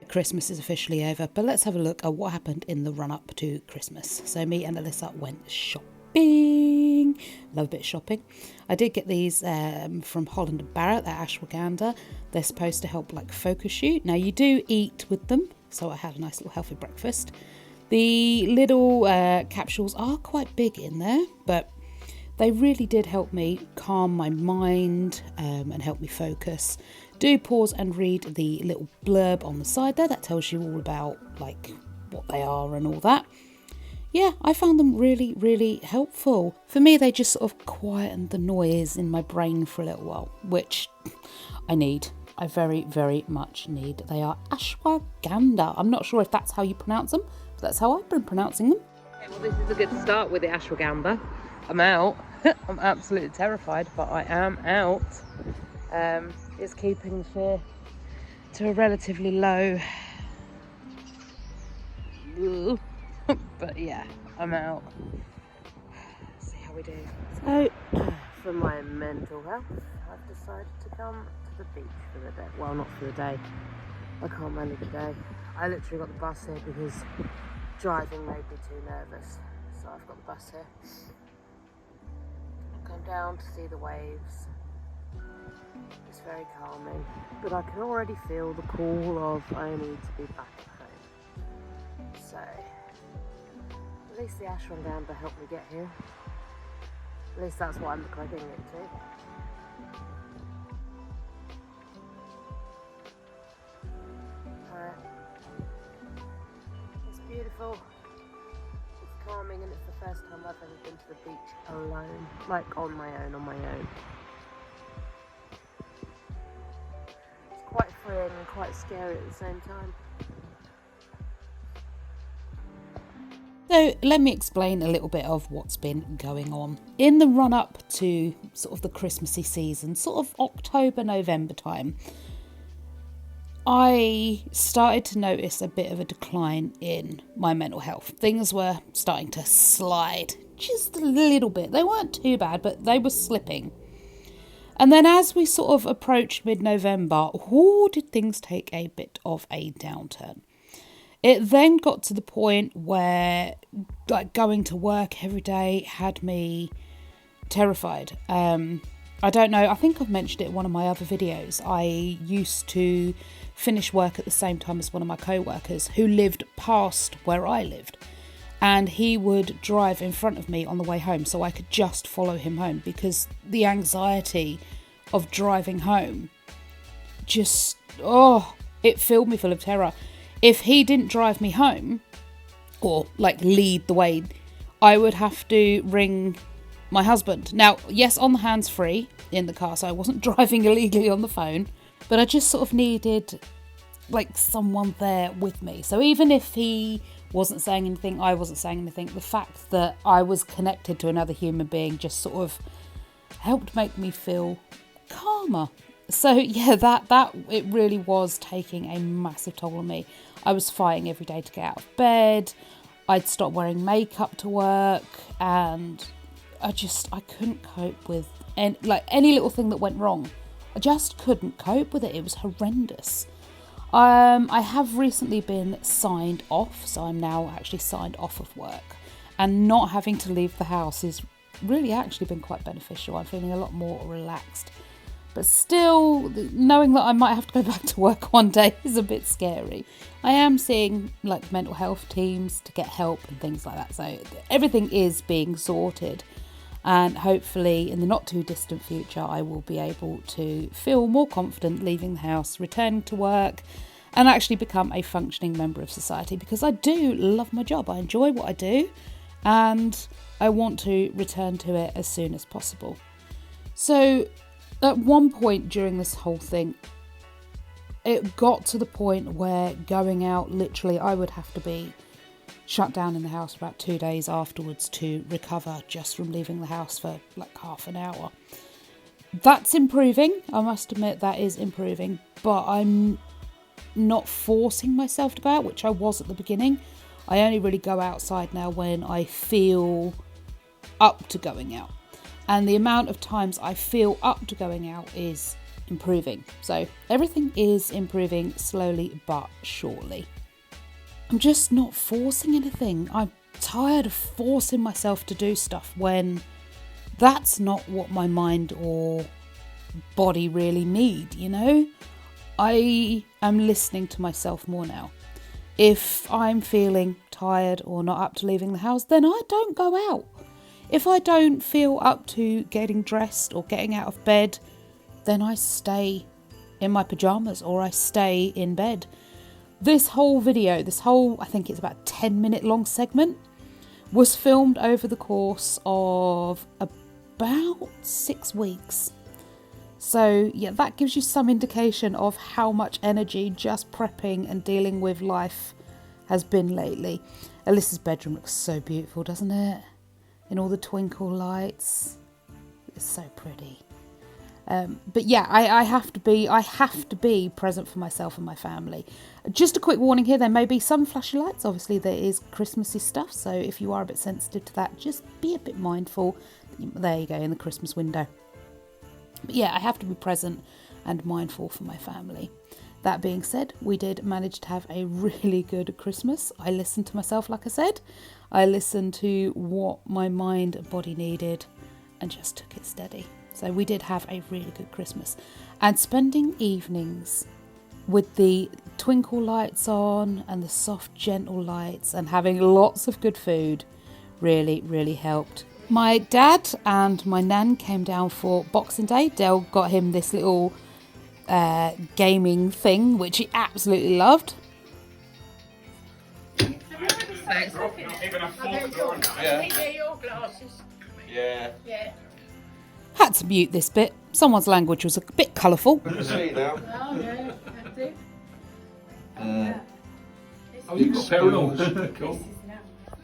Christmas is officially over, but let's have a look at what happened in the run-up to Christmas. So me and Alyssa went shopping. Love a bit of shopping. I did get these from Holland and Barrett, they're ashwagandha. They're supposed to help like focus you. Now you do eat with them, so I had a nice little healthy breakfast. The little capsules are quite big in there, but they really did help me calm my mind and help me focus. Do pause and read the little blurb on the side there. That tells you all about like what they are and all that. Yeah, I found them really, really helpful. For me, they just sort of quietened the noise in my brain for a little while, which I need. I very, very much need. They are ashwagandha. I'm not sure if that's how you pronounce them, but that's how I've been pronouncing them. Okay, well, this is a good start with the ashwagandha. I'm out. I'm absolutely terrified, but I am out. It's keeping the fear to a relatively low. But yeah, I'm out. Let's see how we do. So, for my mental health, I've decided to come to the beach for the day. Well, not for the day. I can't manage a day. I literally got the bus here because driving made me too nervous. So I've got the bus here. I've come down to see the waves. It's very calming, but I can already feel the call of I need to be back at home. So, at least the ashwagandha helped me get here. At least that's what I'm equating it to. Alright. It's beautiful. It's calming, and it's the first time I've ever been to the beach alone. Like on my own. Quite freeing and quite scary at the same time. So let me explain a little bit of what's been going on. In the run up to sort of the Christmassy season, sort of October, November time, I started to notice a bit of a decline in my mental health. Things were starting to slide just a little bit. They weren't too bad, but they were slipping. And then as we sort of approached mid-November, did things take a bit of a downturn. It then got to the point where like going to work every day had me terrified. I don't know, I think I've mentioned it in one of my other videos. I used to finish work at the same time as one of my co-workers who lived past where I lived. And he would drive in front of me on the way home so I could just follow him home, because the anxiety of driving home just, it filled me full of terror. If he didn't drive me home or like lead the way, I would have to ring my husband. Now, yes, on the hands-free in the car, so I wasn't driving illegally on the phone, but I just sort of needed like someone there with me. So even if he wasn't saying anything, I wasn't saying anything, the fact that I was connected to another human being just sort of helped make me feel calmer. So yeah, that it really was taking a massive toll on me. I was fighting every day to get out of bed. I'd stop wearing makeup to work, and I couldn't cope with any little thing that went wrong. I just couldn't cope with it. It was horrendous. I have recently been signed off, so I'm now actually signed off of work, and not having to leave the house has really actually been quite beneficial. I'm feeling a lot more relaxed, but still knowing that I might have to go back to work one day is a bit scary. I am seeing like mental health teams to get help and things like that, so everything is being sorted, and hopefully in the not too distant future I will be able to feel more confident leaving the house, returning to work, and actually become a functioning member of society, because I do love my job. I enjoy what I do, and I want to return to it as soon as possible. So at one point during this whole thing, it got to the point where going out, literally I would have to be shut down in the house for about 2 days afterwards to recover just from leaving the house for like half an hour. That's improving, I must admit that is improving, but I'm not forcing myself to go out, which I was at the beginning. I only really go outside now when I feel up to going out. And the amount of times I feel up to going out is improving. So everything is improving slowly but surely. I'm just not forcing anything. I'm tired of forcing myself to do stuff when that's not what my mind or body really need, you know? I am listening to myself more now. If I'm feeling tired or not up to leaving the house, then I don't go out. If I don't feel up to getting dressed or getting out of bed, then I stay in my pyjamas or I stay in bed. This whole video, I think it's about a 10-minute long segment, was filmed over the course of about 6 weeks. So yeah, that gives you some indication of how much energy just prepping and dealing with life has been lately. Alyssa's bedroom looks so beautiful, doesn't it? In all the twinkle lights. It's so pretty. But yeah, I have to be present for myself and my family. Just a quick warning here, there may be some flashy lights. Obviously there is Christmassy stuff, so if you are a bit sensitive to that, just be a bit mindful. There you go, in the Christmas window. But yeah, I have to be present and mindful for my family. That being said, we did manage to have a really good Christmas. I listened to myself, like I said. I listened to what my mind and body needed and just took it steady. So we did have a really good Christmas. And spending evenings with the twinkle lights on and the soft, gentle lights and having lots of good food really, really helped. My dad and my nan came down for Boxing Day. Dale got him this little gaming thing, which he absolutely loved. Thanks. Even a fork. They're your glasses. Yeah. Yeah. Had to mute this bit. Someone's language was a bit colourful. Good to see you now. Oh, yeah. That's it. Oh, you've got a pair on. Cool.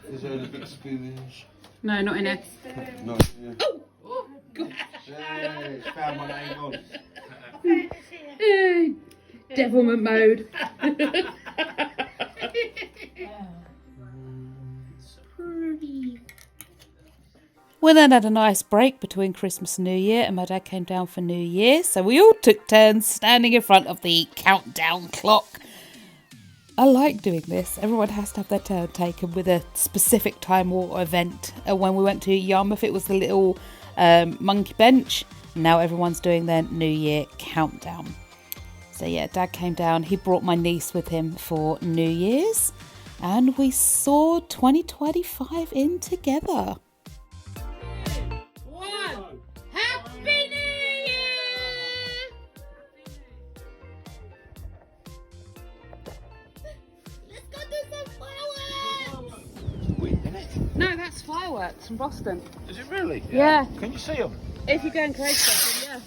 Is there any big spoons? No, not in it. No. Yeah. Oh, God. Hey, it's found my name on. Devilment mode. We then had a nice break between Christmas and New Year, and my dad came down for New Year, so we all took turns standing in front of the countdown clock. I like doing this. Everyone has to have their turn taken with a specific time or event. When we went to Yarmouth, it was the little monkey bench. Now everyone's doing their New Year countdown. So yeah, Dad came down. He brought my niece with him for New Year's, and we saw 2025 in together. Happy New Year! Let's go do some fireworks! Sweet, isn't it? No, that's fireworks from Boston. Is it really? Yeah. Can you see them? If you go and create something, yeah.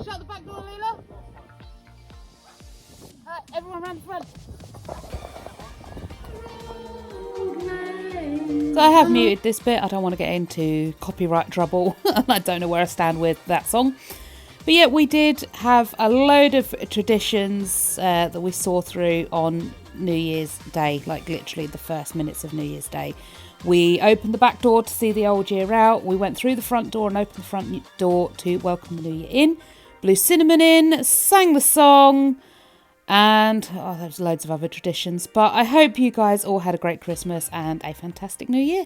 Shut the back door, Leela. Everyone round the front. So I have muted this bit. I don't want to get into copyright trouble. I don't know where I stand with that song. But yeah, we did have a load of traditions that we saw through on New Year's Day, like literally the first minutes of New Year's Day. We opened the back door to see the old year out. We went through the front door and opened the front door to welcome the new year in. Blew cinnamon in, sang the song, and there's loads of other traditions. But I hope you guys all had a great Christmas and a fantastic New Year.